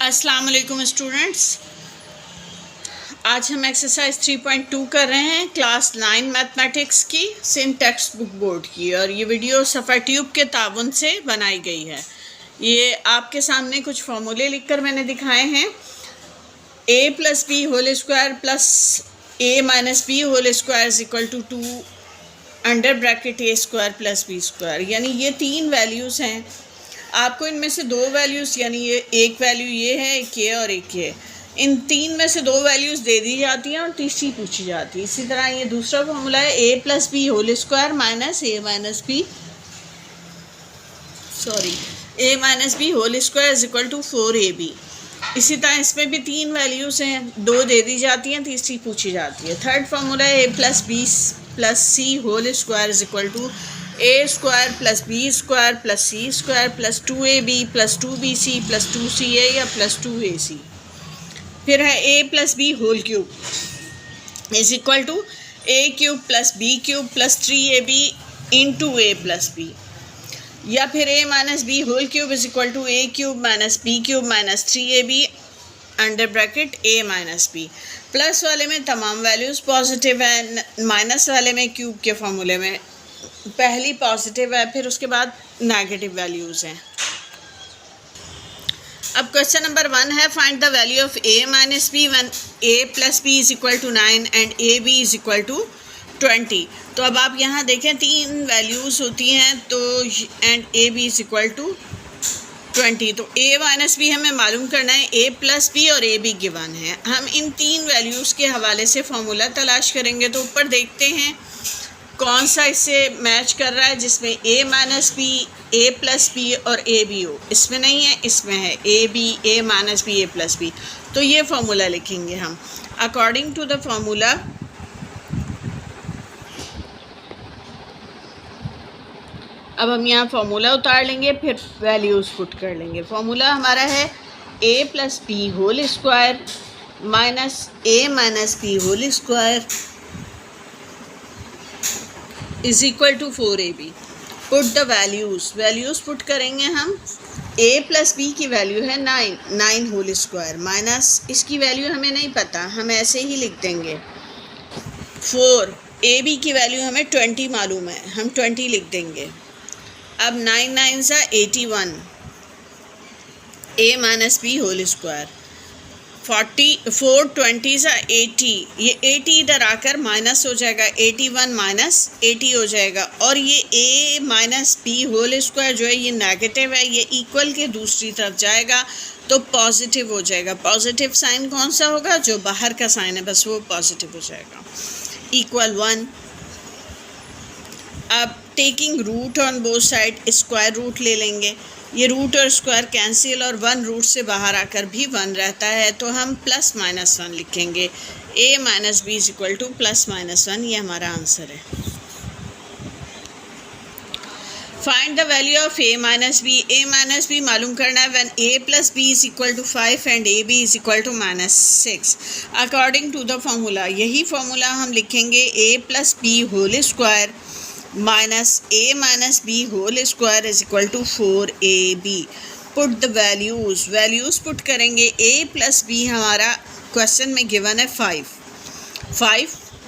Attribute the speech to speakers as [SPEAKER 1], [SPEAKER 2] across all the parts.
[SPEAKER 1] अस्सलाम वालेकुम स्टूडेंट्स, आज हम एक्सरसाइज 3.2 कर रहे हैं क्लास 9 मैथमेटिक्स की सिंध टेक्स्ट बुक बोर्ड की। और ये वीडियो सफ़ा ट्यूब के ताउन से बनाई गई है। ये आपके सामने कुछ फार्मूले लिखकर मैंने दिखाए हैं। a + b whole square plus a - b whole square is equal to 2 under bracket a square plus b square. यानी ये तीन वैल्यूज़ हैं। आपको इनमें से दो वैल्यूज़, यानी ये एक वैल्यू ये है, एक ये और एक ये, इन तीन में से दो वैल्यूज़ दे दी जाती हैं और तीसरी पूछी जाती है। इसी तरह ये दूसरा फॉर्मूला है a + b whole square minus a - b whole square is equal to 4ab। इसी तरह इसमें भी तीन वैल्यूज़ हैं, दो दे दी जाती हैं, तीसरी पूछी जाती है। थर्ड फार्मूला है a + b + c whole square is equal to a square plus b square plus c square plus 2ab plus 2bc plus 2ca या प्लस 2ac। फिर है a + b whole cube is equal to a cube plus b cube plus 3ab into a + b। या फिर a - b whole cube is equal to a cube minus b cube minus 3ab under bracket a - b। Plus वाले में तमाम values positive है, minus वाले में cube के फॉर्मूले में पहली पॉजिटिव है, फिर उसके बाद नेगेटिव वैल्यूज़ हैं। अब क्वेश्चन नंबर 1 है, find the value of a - b when a + b is equal to 9 and ab is equal to 20। तो अब आप यहाँ देखें तीन वैल्यूज़ होती हैं, तो and ab is equal to 20। तो a - b हमें मालूम करना है, a + b और ab गिवन है। हम इन तीन वैल्यूज़ के हवाले से फॉर्मूला तलाश करेंगे। तो ऊपर देखते हैं कौन सा इससे मैच कर रहा है, जिसमें a - b, a + b और ab हो। इसमें नहीं है, इसमें है ab, a - b, a + b। तो ये फार्मूला लिखेंगे हम अकॉर्डिंग टू द फार्मूला। अब हम यहाँ फार्मूला उतार लेंगे, फिर वैल्यूज़ पुट कर लेंगे। फार्मूला हमारा है a + b whole square minus a - b whole square is equal to 4ab। Put the values put करेंगे हम। a + b की वैल्यू है 9 होल स्क्वायर माइनस इसकी वैल्यू हमें नहीं पता, हम ऐसे ही लिख देंगे 4। ab की वैल्यू हमें 20 मालूम है, हम 20 लिख देंगे। अब 9 9 81, a - b होल स्क्वायर 4 20 80, ये 80 इधर आकर माइनस हो जाएगा, 81 - 80 हो जाएगा। और ये a - b होल स्क्वायर जो है ये नेगेटिव है, ये इक्वल के दूसरी तरफ जाएगा तो पॉजिटिव हो जाएगा। पॉजिटिव साइन कौन सा होगा, जो बाहर का साइन है बस वो पॉजिटिव हो जाएगा, इक्वल 1। अब taking root on both side square root ले लेंगे। ये रूट और स्क्वायर कैंसिल और 1 रूट से बाहर आकर भी 1 रहता है, तो हम +-1 लिखेंगे। a - b is equal to +-1, ये हमारा आंसर है। Find the value of a - b। a - b मालूम करना है when a + b is equal to 5 and ab is equal to -6 according to the formula. यही फार्मूला हम लिखेंगे a + b whole square minus a - b whole square is equal to 4ab। Put the values put करेंगे। a + b हमारा question में given है 5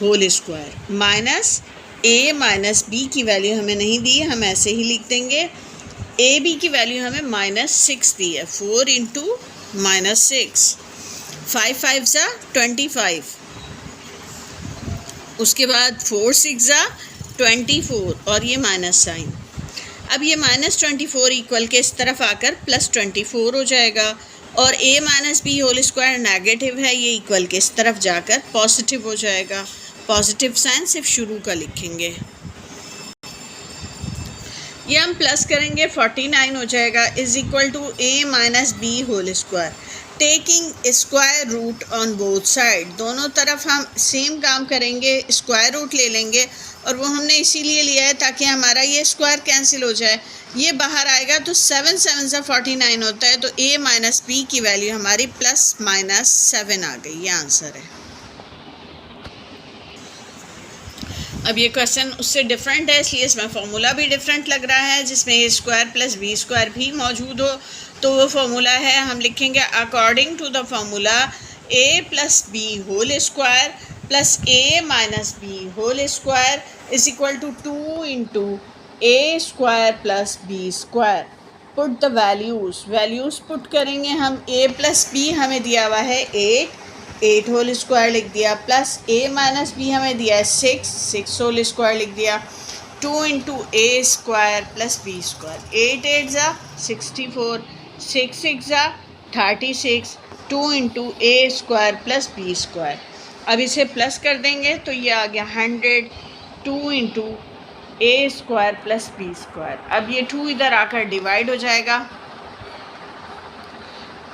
[SPEAKER 1] whole square minus a - b की value हमें नहीं दी है, हम ऐसे ही लिख देंगे। ab की वैल्यू हमें -6 दी है, 4 इंटू -6, 5 5 25, उसके बाद 4 6 24 और ये माइनस साइन। अब ये -24 इक्वल के इस तरफ आकर +24 हो जाएगा, और a - b whole square negative है, ये इक्वल के इस तरफ जाकर पॉजिटिव हो जाएगा। पॉजिटिव साइन सिर्फ शुरू का लिखेंगे। ये हम प्लस करेंगे, 49 हो जाएगा is equal to a - b whole square. Taking square root on both side, दोनों तरफ हम सेम काम करेंगे, स्क्वायर रूट ले लेंगे। और वो हमने इसीलिए लिया है ताकि हमारा ये स्क्वायर कैंसिल हो जाए, ये बाहर आएगा तो 7 7 49 होता है। तो a - b की वैल्यू हमारी +-7 आ गई, ये आंसर है। अब ये क्वेश्चन उससे डिफरेंट है, इसलिए इसमें फार्मूला भी डिफरेंट लग रहा है, जिसमें a² + b² भी मौजूद हो। तो वो फार्मूला है, हम लिखेंगे according to the formula a plus B whole square plus a minus B whole square is equal to 2 into A square plus B square. पुट द वैल्यूज़ पुट करेंगे हम। a प्लस बी हमें दिया हुआ है 8 होल स्क्वायर लिख दिया, plus a minus B हमें दिया है 6 होल स्क्वायर लिख दिया, 2 इंटू ए स्क्वायर प्लस बी स्क्वायर। 8 8 ज़ा 64, 6 6 ज़ा 36, 2 इंटू ए स्क्वायर प्लस बी स्क्वायर। अब इसे प्लस कर देंगे तो ये आ गया 100, 2 इंटू ए स्क्वायर प्लस बी स्क्वायर। अब ये 2 इधर आकर डिवाइड हो जाएगा,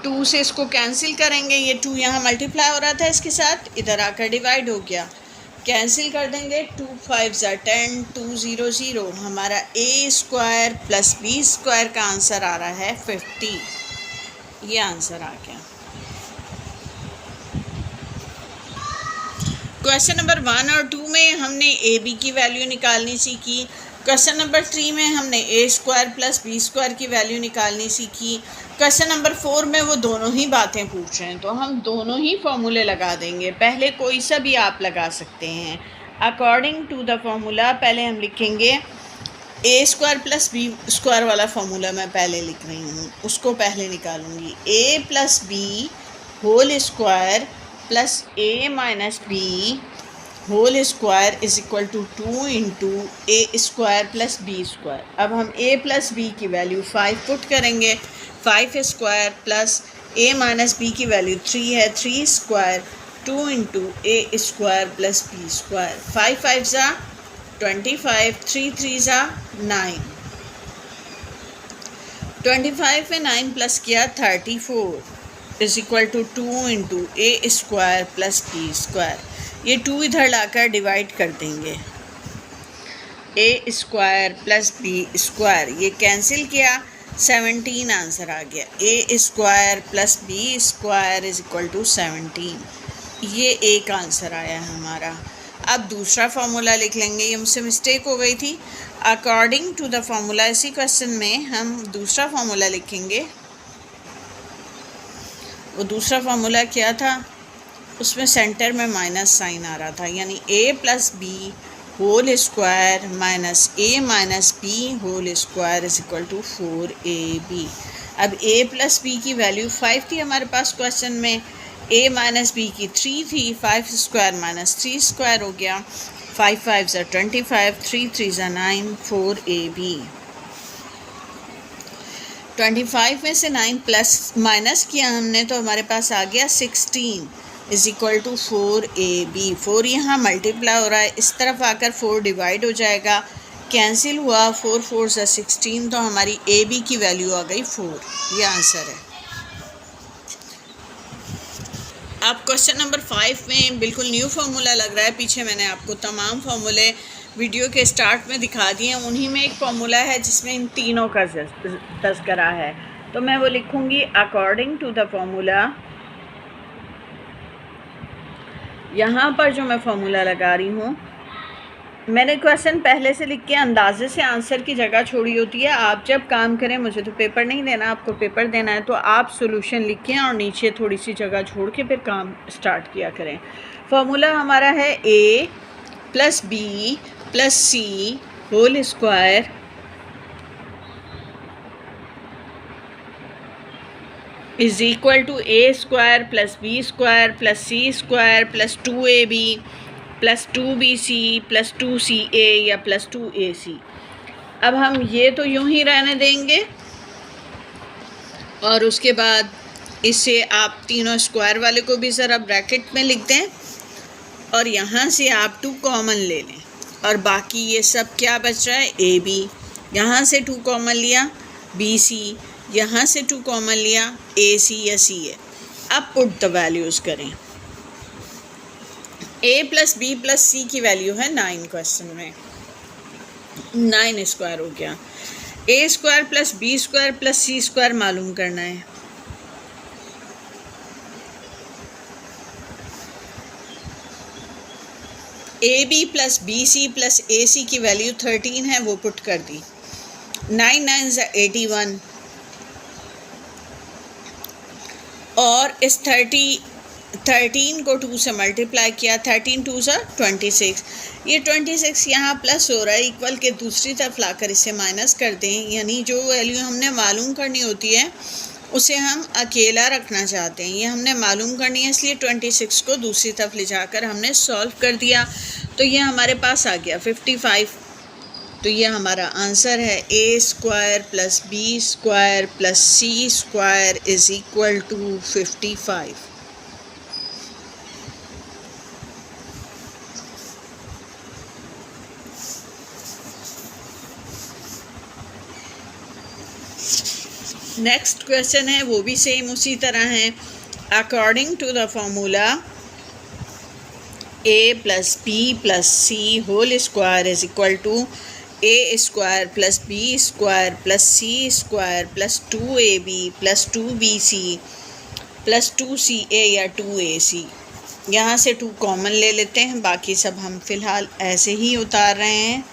[SPEAKER 1] 2 से इसको कैंसिल करेंगे, ये 2 यहाँ मल्टीप्लाई हो रहा था इसके साथ, इधर आकर डिवाइड हो गया, कैंसिल कर देंगे, 2 5 ज़ा 10, 2 0 0। हमारा ए स्क्वायर प्लस बी स्क्वायर का आंसर आ रहा है 50। ये आंसर आ गया। क्वेश्चन नंबर 1 और 2 में हमने ए बी की वैल्यू निकालनी सीखी। क्वेश्चन नंबर 3 में हमने ए स्क्वायर प्लस बी स्क्वायर की वैल्यू निकालनी सीखी। क्वेश्चन नंबर 4 में वो दोनों ही बातें पूछ रहे हैं, तो हम दोनों ही फॉर्मूले लगा देंगे। पहले कोई सा भी आप लगा सकते हैं। अकॉर्डिंग टू द फॉर्मूला पहले हम लिखेंगे a square plus B square वाला फार्मूला मैं पहले लिख रही हूँ, उसको पहले निकालूंगी। A plus B whole square plus a minus B whole square is equal to 2 into A square plus B square. अब हम ए प्लस बी की वैल्यू 5 पुट करेंगे, 5 square plus a minus b की वैल्यू 3 है, 3 square 2 into ए square plus B square. 5 5 ज़ा 25, 3 3 ज़ा 9, 25 में 9 plus किया 34 is equal to 2 into A square plus B square. ये 2 इधर लाकर डिवाइड कर देंगे, a square plus B square, ये कैंसिल किया, 17 आंसर आ गया। A square plus B square is equal to 17, ये एक आंसर आया हमारा। अब दूसरा फार्मूला लिख लेंगे, ये मुझसे मिस्टेक हो गई थी। अकॉर्डिंग टू द फार्मूला, इसी क्वेश्चन में हम दूसरा फार्मूला लिखेंगे। वो दूसरा फार्मूला क्या था, उसमें सेंटर में माइनस साइन आ रहा था, यानी a plus B whole square minus a minus B whole square is equal to 4ab। अब ए प्लस बी की वैल्यू 5 थी हमारे पास क्वेश्चन में, ए माइनस बी की 3 थी, 5 स्क्वायर माइनस 3 स्क्वायर हो गया, 5 5 ज़ा 25, 3 3 ज़ा 9, 4ab। 25 में से 9 प्लस माइनस किया हमने तो हमारे पास आ गया 16 इज इक्वल टू 4ab। 4 यहाँ मल्टीप्लाई हो रहा है, इस तरफ आकर 4 डिवाइड हो जाएगा, कैंसिल हुआ, 4 4 ज़ा 16, तो हमारी ab की वैल्यू आ गई 4। ये आंसर है। अब क्वेश्चन नंबर 5 में बिल्कुल न्यू फार्मूला लग रहा है, पीछे मैंने आपको तमाम फार्मूले वीडियो के स्टार्ट में दिखा दिए हैं, उन्हीं में एक फार्मूला है जिसमें इन तीनों का तज़किरा है, तो मैं वो लिखूँगी अकॉर्डिंग टू द फार्मूला। यहाँ पर जो मैं फार्मूला लगा रही हूँ, मैंने क्वेश्चन पहले से लिख के अंदाजे से आंसर की जगह छोड़ी होती है। आप जब काम करें, मुझे तो पेपर नहीं देना, आपको पेपर देना है, तो आप सॉल्यूशन लिखें और नीचे थोड़ी सी जगह छोड़ के फिर काम स्टार्ट किया करें। फार्मूला हमारा है a plus b plus c whole square is equal to a square plus B square plus c square plus 2ab plus 2bc plus 2ca या प्लस 2ac। अब हम ये तो यूं ही रहने देंगे और उसके बाद इससे आप तीनों स्क्वायर वाले को भी ज़रा ब्रैकेट में लिख दें और यहाँ से आप 2 कॉमन ले लें और बाकी ये सब क्या बच रहा है, ab, यहाँ से 2 कॉमन लिया, bc, यहाँ से 2 कॉमन लिया, ac या ca। अब पुट द वैल्यूज़ करें। a प्लस बी प्लस सी की वैल्यू है 9, क्वेश्चन में 9 स्क्वायर हो गया। a square plus B square plus c square मालूम करना है। A b plus b c plus a c की वैल्यू 13 है, वो पुट कर दी। 9 9 ज़ा 81, इस 13 को 2 से मल्टीप्लाई किया, 13 2 सा 26, ये 26 यहाँ प्लस हो रहा है, इक्वल के दूसरी तरफ लाकर इसे माइनस कर दें, यानी जो वैल्यू हमने मालूम करनी होती है उसे हम अकेला रखना चाहते हैं। ये हमने मालूम करनी है, इसलिए 26 को दूसरी तरफ ले जाकर हमने सॉल्व कर दिया, तो ये हमारे पास आ गया 55। तो ये हमारा आंसर है a² + b² + c² is equal to 55। Next question है, वो भी सेम उसी तरह है। According to the formula a + b + c² is equal to a² + b² + c² + 2ab + 2bc + 2ca या 2ac। यहाँ से 2 कॉमन ले लेते हैं, बाकी सब हम फ़िलहाल ऐसे ही उतार रहे हैं।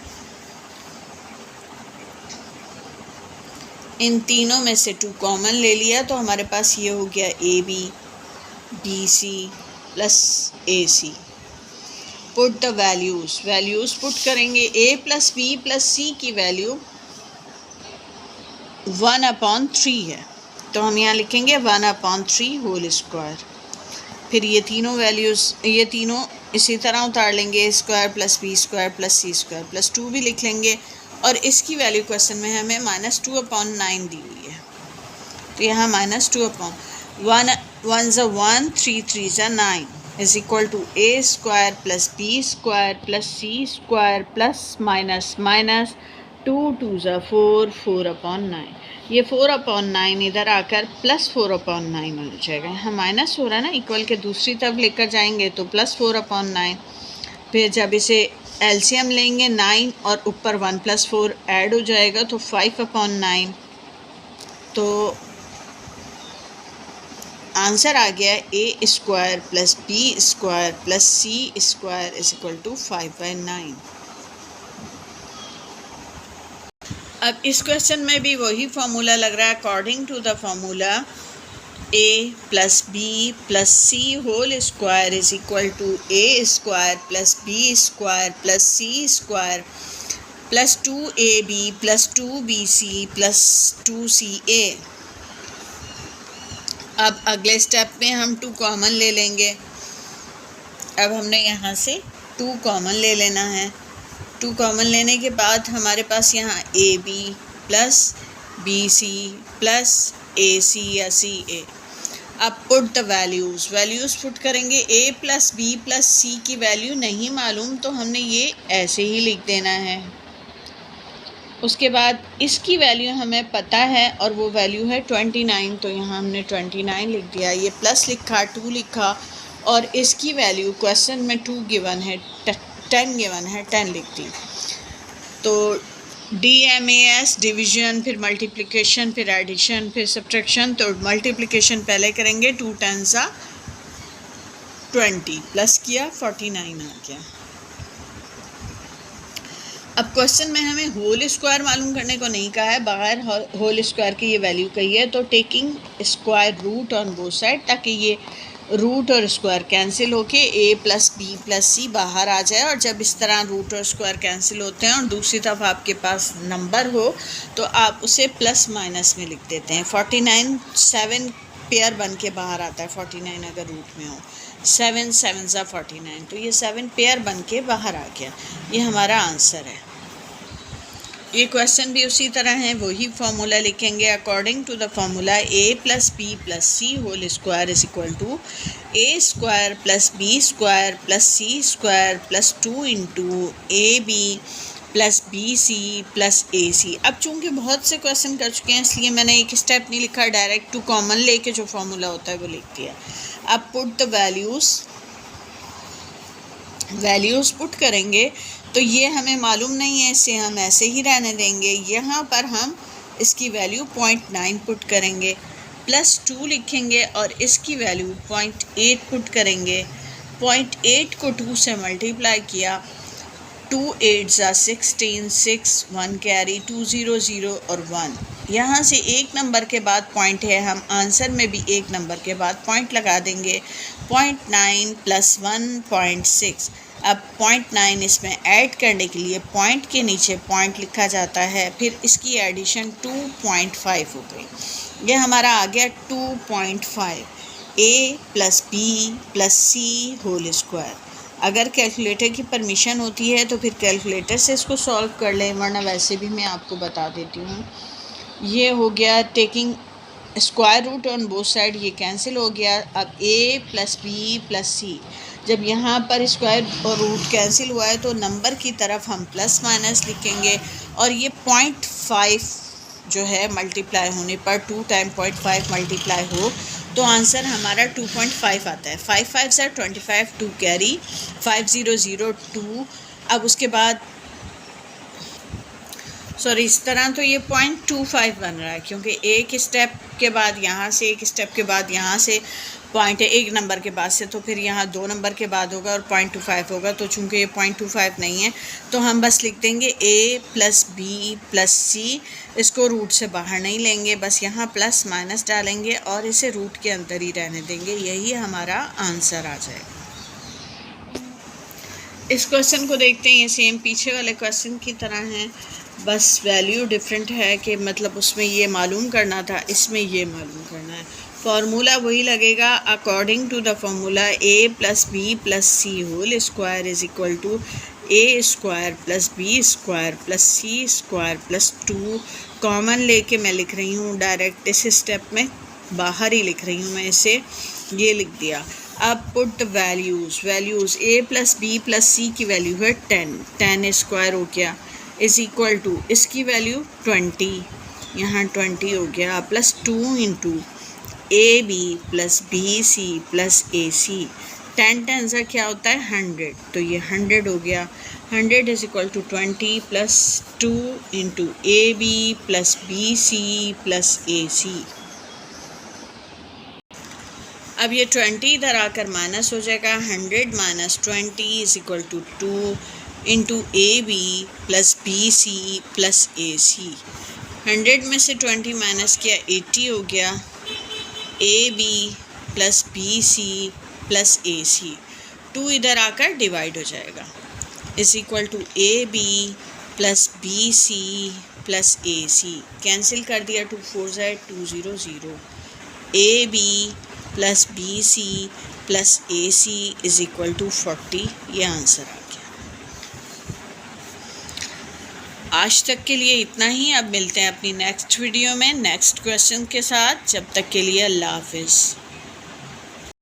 [SPEAKER 1] इन तीनों में से 2 कॉमन ले लिया तो हमारे पास ये हो गया AB BC + AC। Put the values put करेंगे। a + b + c की वैल्यू 1/3 है, तो हम यहाँ लिखेंगे 1/3 होल²। फिर ये तीनों इसी तरह उतार लेंगे, a² + b² + c² + 2 भी लिख लेंगे, और इसकी वैल्यू क्वेश्चन में हमें -2/9 दी हुई है, तो यहाँ -2/1 1 × 1 3 3 × 9 is equal to a² + b² + c² ± -2 2 × 4 4/9। ये 4/9 इधर आकर +4/9 हो जाएगा। यहाँ माइनस हो रहा है ना, इक्वल के दूसरी तरफ लेकर जाएंगे तो +4/9। फिर जब इसे एलसीएम लेंगे 9 और ऊपर 1 + 4 ऐड हो जाएगा तो 5/9। तो आंसर आ गया a² + b² + c² is equal to 5/9। अब इस क्वेश्चन में भी वही फार्मूला लग रहा है। According to the formula a + b + c होल² is equal to a² + b² + c² + 2ab + 2bc + 2ca। अब अगले स्टेप में हम 2 कॉमन ले लेंगे। अब हमने यहाँ से 2 कॉमन ले लेना है। 2 कॉमन लेने के बाद हमारे पास यहाँ AB + BC + AC या CA। अब पुट द वैल्यूज़ पुट करेंगे। a + b + c की वैल्यू नहीं मालूम तो हमने ये ऐसे ही लिख देना है। उसके बाद इसकी वैल्यू हमें पता है और वो वैल्यू है 29, तो यहाँ हमने 29 लिख दिया। ये प्लस लिखा, 2 लिखा, और इसकी वैल्यू क्वेश्चन में 2 गिवन है, 10 गिवन है, 10 लिख दी। तो DMAS डिवीजन, फिर मल्टीप्लिकेशन, फिर एडिशन, फिर सब्ट्रैक्शन। तो मल्टीप्लिकेशन पहले करेंगे, 2 10 = 20 प्लस किया 49 आ गया। अब क्वेश्चन में हमें होल² मालूम करने को नहीं कहा है, बाहर होल² की ये वैल्यू कही है, तो taking square root on both side, ताकि ये रूट और स्क्वायर कैंसिल होके a + b + c बाहर आ जाए। और जब इस तरह रूट और स्क्वायर कैंसिल होते हैं और दूसरी तरफ आपके पास नंबर हो तो आप उसे प्लस माइनस में लिख देते हैं। 49 7 पेयर बन के बाहर आता है, 49 अगर रूट में हो, 7 7 = 49, तो ये 7 पेयर बन के बाहर आ गया। ये हमारा आंसर है। ये क्वेश्चन भी उसी तरह है, वही फार्मूला लिखेंगे। According to the formula a + b + c होल² is equal to a² + b² + c² + 2 × ab + bc + ac। अब चूँकि बहुत से क्वेश्चन कर चुके हैं इसलिए मैंने एक स्टेप नहीं लिखा, डायरेक्ट 2 कॉमन लेके जो फार्मूला होता है वो लिख दिया। अब पुट द वैल्यूज़ पुट करेंगे, तो ये हमें मालूम नहीं है, इसे हम ऐसे ही रहने देंगे। यहाँ पर हम इसकी वैल्यू 0.9 पुट करेंगे, +2 लिखेंगे और इसकी वैल्यू 0.8 पुट करेंगे। 0.8 को 2 से मल्टीप्लाई किया 2 8 ज़ा 16, 6 1 कैरी 2 0 0 और 1। यहाँ से एक नंबर के बाद पॉइंट है, हम आंसर में भी एक नंबर के बाद पॉइंट लगा देंगे। 0.9 + 1.6। अब 0.9 इसमें ऐड करने के लिए पॉइंट के नीचे पॉइंट लिखा जाता है, फिर इसकी एडिशन 2.5 हो गई। ये हमारा आ गया 2.5 a + b + c whole square. अगर कैलकुलेटर की परमिशन होती है तो फिर कैलकुलेटर से इसको सॉल्व कर लें, वरना वैसे भी मैं आपको बता देती हूँ। ये हो गया taking square root on both side, ये कैंसिल हो गया। अब a + b + c, जब यहाँ पर स्क्वायर और रूट कैंसिल हुआ है तो नंबर की तरफ हम प्लस माइनस लिखेंगे, और ये 0.5 जो है मल्टीप्लाई होने पर 2 टाइम 0.5 मल्टीप्लाई हो तो आंसर हमारा 2.5 आता है। 5 5 ज़ा 25, 2 कैरी 5 0 0 2। अब उसके बाद सॉरी इस तरह तो ये 0.25 बन रहा है, क्योंकि एक स्टेप के बाद यहाँ से, एक स्टेप के बाद यहाँ से पॉइंट है एक नंबर के बाद से, तो फिर यहाँ 2 नंबर के बाद होगा और 0.25 होगा। तो चूँकि ये 0.25 नहीं है तो हम बस लिख देंगे a + b + c। इसको रूट से बाहर नहीं लेंगे, बस यहाँ प्लस माइनस डालेंगे और इसे रूट के अंदर ही रहने देंगे। यही हमारा आंसर आ जाएगा। इस क्वेश्चन को देखते हैं, ये सेम पीछे वाले क्वेश्चन की तरह है, बस वैल्यू डिफरेंट है कि मतलब उसमें ये मालूम करना था, इसमें ये मालूम करना है। फार्मूला वही लगेगा, according to the formula a + b + c whole square is equal to a² + b² + c² + 2। Common लेके मैं लिख रही हूँ, डायरेक्ट इस स्टेप में बाहर ही लिख रही हूँ मैं इसे, ये लिख दिया। अब put the values a + b + c की वैल्यू है 10 स्क्वायर हो गया, इज़ इक्वल टू इसकी वैल्यू 20, यहाँ 20 हो गया, +2 × ab + bc + ac। 10 10 से क्या होता है 100, तो ये 100 हो गया। 100 is equal to 20 + 2 × ab + bc + ac। अब ये 20 इधर आकर माइनस हो जाएगा। 100 - 20 is equal to 2 × ab + bc + ac। 100 में से 20 माइनस किया 80 हो गया, ab + bc + ac। 2 इधर आकर डिवाइड हो जाएगा, is equal to ab + bc + ac। Cancel कर दिया, 2 4 ज़ा 2 0 0। ab + bc + ac is equal to 40। ये आंसर आ गया। आज तक के लिए इतना ही। अब मिलते हैं अपनी नेक्स्ट वीडियो में नेक्स्ट क्वेश्चन के साथ। जब तक के लिए अल्लाह हाफ़िज़।